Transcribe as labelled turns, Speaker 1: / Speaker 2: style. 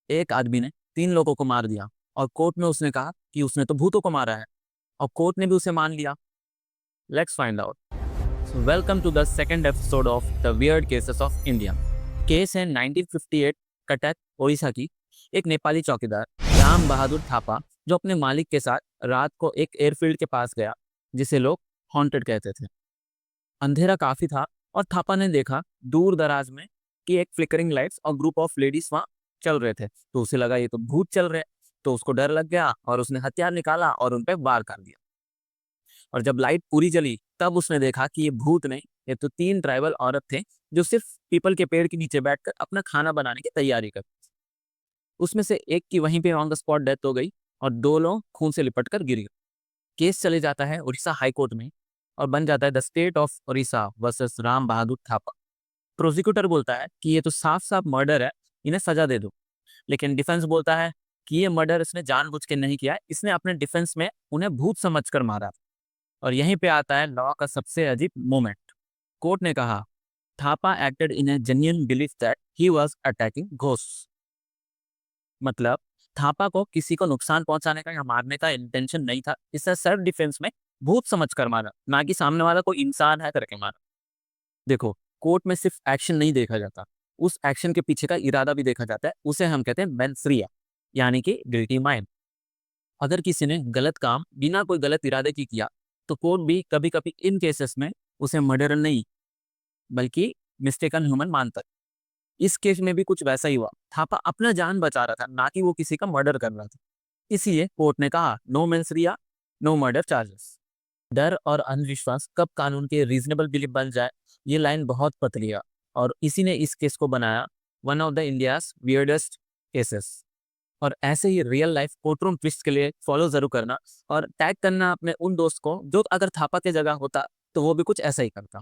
Speaker 1: एक आदमी ने 3 लोगों को मार दिया और कोर्ट में उसने कहा कि उसने तो भूतों को मारा है और कोर्ट ने भी उसे मान लिया। Let's find out. So welcome to the second episode of the weird cases of India. Case है 1958 कटक ओडिशा की एक नेपाली चौकीदार राम बहादुर थापा, जो अपने मालिक के साथ रात को एक एयरफील्ड के पास गया जिसे लोग हॉन्टेड कहते थे। अंधेरा काफी था और थापा ने देखा दूर दराज में कि एक फ्लिकरिंग लाइट्स और ग्रुप ऑफ लेडीज वहां चल रहे थे। तो उसे लगा ये तो भूत चल रहे हैं। तो उसको डर लग गया और उसने हथियार निकाला और उन पे वार कर दिया। और जब लाइट पूरी जली तब उसने देखा कि ये भूत नहीं, ये तो 3 ट्राइबल औरत थे जो सिर्फ पीपल के पेड़ के नीचे बैठकर अपना खाना बनाने की तैयारी कर। उसमें से एक की वहीं पे ऑन द स्पॉट डेथ हो गई और 2 लोग खून से लिपट कर गिर गए। केस चले जाता है उड़ीसा हाई कोर्ट में और बन जाता है the state of Orissa versus Ram Bahadur Thapa. Prosecutor बोलता है कि ये तो साफ साफ मर्डर है, इन्हें सजा दे दो। लेकिन डिफेंस बोलता है कि ये मर्डर इसने जानबूझ के नहीं किया, इसने अपने डिफेंस में उन्हें भूत समझकर मारा। और यहीं पे आता है लॉ का सबसे अजीब मोमेंट। कोर्ट ने कहा Thapa acted in A genuine belief that he was attacking ghost. मतलब थापा को किसी को नुकसान पहुंचाने का या मारने का इंटेंशन नहीं था, इसने सेल्फ डिफेंस में भूत समझकर मारा, ना कि सामने वाला कोई इंसान है करके मारा। देखो, कोर्ट में सिर्फ एक्शन नहीं देखा जाता, उस एक्शन के पीछे का इरादा भी देखा जाता है। उसे हम कहते हैं मेंसरिया, यानी कि गिल्टी माइंड। अगर किसी ने गलत काम बिना कोई गलत इरादे की किया तो कोर्ट भी कभी कभी इन केसेस में उसे मर्डर नहीं बल्कि मिस्टेकन ह्यूमन मानता है। इस केस में भी कुछ वैसा ही हुआ। थापा अपना जान बचा रहा था, ना कि वो किसी का मर्डर कर रहा था। इसीलिए कोर्ट ने कहा no mens rea, no murder charges. डर और अंधविश्वास कब कानून के रीजनेबल बिलीफ बन जाए, ये लाइन बहुत पतली है। और इसी ने इस केस को बनाया one of the India's weirdest cases. और ऐसे ही रियल लाइफ कोर्टरूम ट्विस्ट के लिए फॉलो जरूर करना और टैग करना अपने उन दोस्त को जो अगर थापा के जगह होता तो वो भी कुछ ऐसा ही करता।